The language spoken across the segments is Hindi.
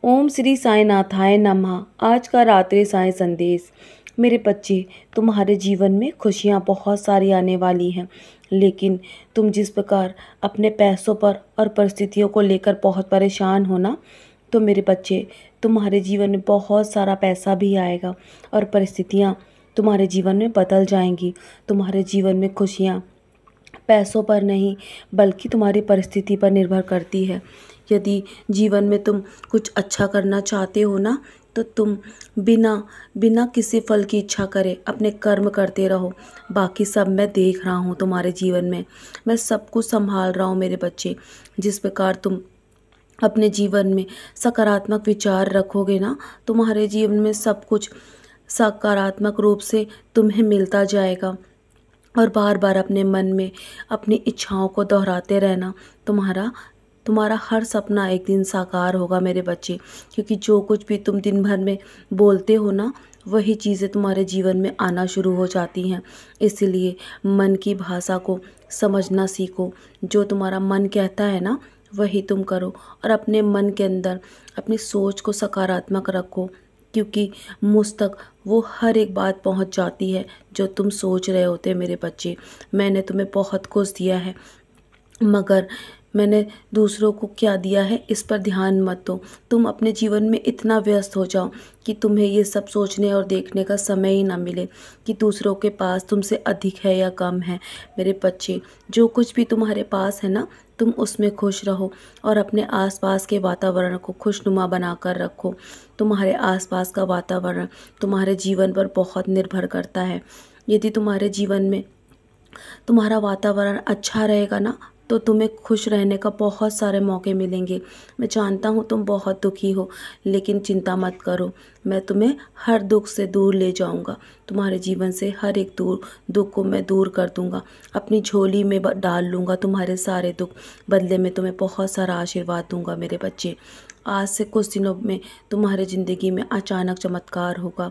ओम श्री साईनाथाय नमः। आज का रात्रि साईं संदेश। मेरे बच्चे, तुम्हारे जीवन में खुशियाँ बहुत सारी आने वाली हैं, लेकिन तुम जिस प्रकार अपने पैसों पर और परिस्थितियों को लेकर बहुत परेशान हो ना, तो मेरे बच्चे, तुम्हारे जीवन में बहुत सारा पैसा भी आएगा और परिस्थितियाँ तुम्हारे जीवन में बदल जाएंगी। तुम्हारे जीवन में खुशियाँ पैसों पर नहीं बल्कि तुम्हारी परिस्थिति पर निर्भर करती है। यदि जीवन में तुम कुछ अच्छा करना चाहते हो ना, तो तुम बिना बिना किसी फल की इच्छा करे अपने कर्म करते रहो। बाकी सब मैं देख रहा हूँ तुम्हारे जीवन में, मैं सब कुछ संभाल रहा हूँ मेरे बच्चे। जिस प्रकार तुम अपने जीवन में सकारात्मक विचार रखोगे ना, तुम्हारे जीवन में सब कुछ सकारात्मक रूप से तुम्हें मिलता जाएगा। और बार बार अपने मन में अपनी इच्छाओं को दोहराते रहना, तुम्हारा तुम्हारा हर सपना एक दिन साकार होगा मेरे बच्चे। क्योंकि जो कुछ भी तुम दिन भर में बोलते हो ना, वही चीज़ें तुम्हारे जीवन में आना शुरू हो जाती हैं। इसलिए मन की भाषा को समझना सीखो। जो तुम्हारा मन कहता है ना, वही तुम करो और अपने मन के अंदर अपनी सोच को सकारात्मक रखो। क्योंकि मुझ तक वो हर एक बात पहुंच जाती है जो तुम सोच रहे होते मेरे बच्चे। मैंने तुम्हें बहुत कुछ दिया है, मगर मैंने दूसरों को क्या दिया है इस पर ध्यान मत दो। तुम अपने जीवन में इतना व्यस्त हो जाओ कि तुम्हें ये सब सोचने और देखने का समय ही ना मिले कि दूसरों के पास तुमसे अधिक है या कम है। मेरे बच्चे, जो कुछ भी तुम्हारे पास है ना, तुम उसमें खुश रहो और अपने आसपास के वातावरण को खुशनुमा बनाकर रखो। तुम्हारे आसपास का वातावरण तुम्हारे जीवन पर बहुत निर्भर करता है। यदि तुम्हारे जीवन में तुम्हारा वातावरण अच्छा रहेगा ना, तो तुम्हें खुश रहने का बहुत सारे मौके मिलेंगे। मैं जानता हूँ तुम बहुत दुखी हो, लेकिन चिंता मत करो, मैं तुम्हें हर दुख से दूर ले जाऊँगा। तुम्हारे जीवन से हर एक दुख को मैं दूर कर दूँगा, अपनी झोली में डाल लूँगा तुम्हारे सारे दुख। बदले में तुम्हें बहुत सारा आशीर्वाद दूँगा मेरे बच्चे। आज से कुछ दिनों में तुम्हारे ज़िंदगी में अचानक चमत्कार होगा।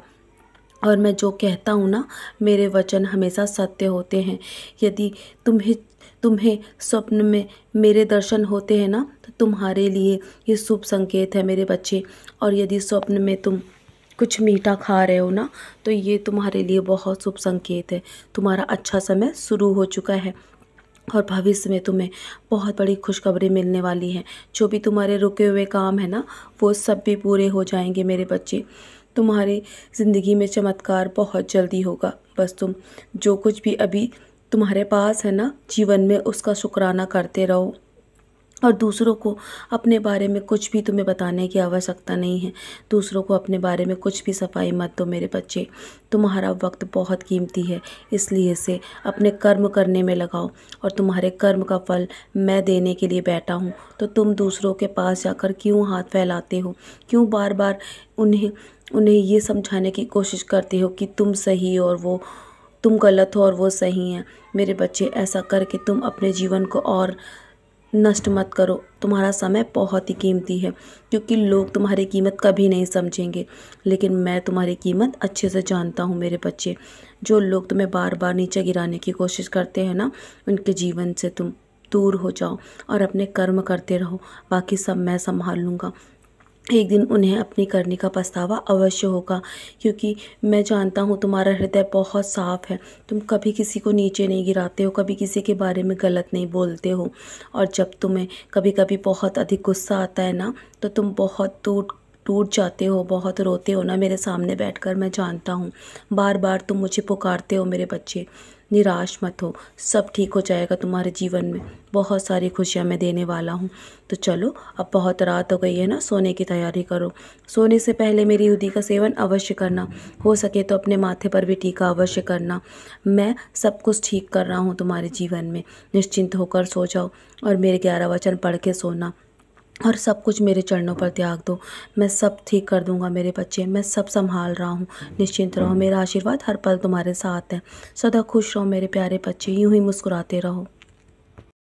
और मैं जो कहता हूँ ना, मेरे वचन हमेशा सत्य होते हैं। यदि तुम्हें तुम्हें स्वप्न में मेरे दर्शन होते हैं ना, तो तुम्हारे लिए ये शुभ संकेत है मेरे बच्चे। और यदि स्वप्न में तुम कुछ मीठा खा रहे हो ना, तो ये तुम्हारे लिए बहुत शुभ संकेत है। तुम्हारा अच्छा समय शुरू हो चुका है और भविष्य में तुम्हें बहुत बड़ी खुशखबरी मिलने वाली है। जो भी तुम्हारे रुके हुए काम है ना, वो सब भी पूरे हो जाएंगे मेरे बच्चे। तुम्हारी ज़िंदगी में चमत्कार बहुत जल्दी होगा। बस तुम जो कुछ भी अभी तुम्हारे पास है ना जीवन में, उसका शुक्राना करते रहो। और दूसरों को अपने बारे में कुछ भी तुम्हें बताने की आवश्यकता नहीं है। दूसरों को अपने बारे में कुछ भी सफाई मत दो मेरे बच्चे। तुम्हारा वक्त बहुत कीमती है, इसलिए इसे अपने कर्म करने में लगाओ। और तुम्हारे कर्म का फल मैं देने के लिए बैठा हूँ। तो तुम दूसरों के पास जाकर क्यों हाथ फैलाते हो? क्यों बार बार उन्हें उन्हें ये समझाने की कोशिश करते हो कि तुम सही और वो तुम गलत हो और वो सही हैं? मेरे बच्चे, ऐसा करके तुम अपने जीवन को और नष्ट मत करो। तुम्हारा समय बहुत ही कीमती है, क्योंकि लोग तुम्हारी कीमत कभी नहीं समझेंगे, लेकिन मैं तुम्हारी कीमत अच्छे से जानता हूँ मेरे बच्चे। जो लोग तुम्हें बार बार नीचे गिराने की कोशिश करते हैं ना, उनके जीवन से तुम दूर हो जाओ और अपने कर्म करते रहो। बाकी सब मैं संभाल लूँगा। एक दिन उन्हें अपनी करनी का पछतावा अवश्य होगा, क्योंकि मैं जानता हूँ तुम्हारा हृदय बहुत साफ है। तुम कभी किसी को नीचे नहीं गिराते हो, कभी किसी के बारे में गलत नहीं बोलते हो। और जब तुम्हें कभी कभी बहुत अधिक गुस्सा आता है ना, तो तुम बहुत टूट टूट जाते हो, बहुत रोते हो ना मेरे सामने बैठकर। मैं जानता हूँ बार बार तुम मुझे पुकारते हो मेरे बच्चे। निराश मत हो, सब ठीक हो जाएगा तुम्हारे जीवन में। बहुत सारी खुशियाँ मैं देने वाला हूँ। तो चलो, अब बहुत रात हो गई है ना, सोने की तैयारी करो। सोने से पहले मेरी हल्दी का सेवन अवश्य करना। हो सके तो अपने माथे पर भी टीका अवश्य करना। मैं सब कुछ ठीक कर रहा हूँ तुम्हारे जीवन में। निश्चिंत होकर सो जाओ और मेरे 11 वचन पढ़ के सोना और सब कुछ मेरे चरणों पर त्याग दो। मैं सब ठीक कर दूंगा मेरे बच्चे, मैं सब संभाल रहा हूँ। निश्चिंत रहो, मेरा आशीर्वाद हर पल तुम्हारे साथ है। सदा खुश रहो मेरे प्यारे बच्चे, यूं ही मुस्कुराते रहो।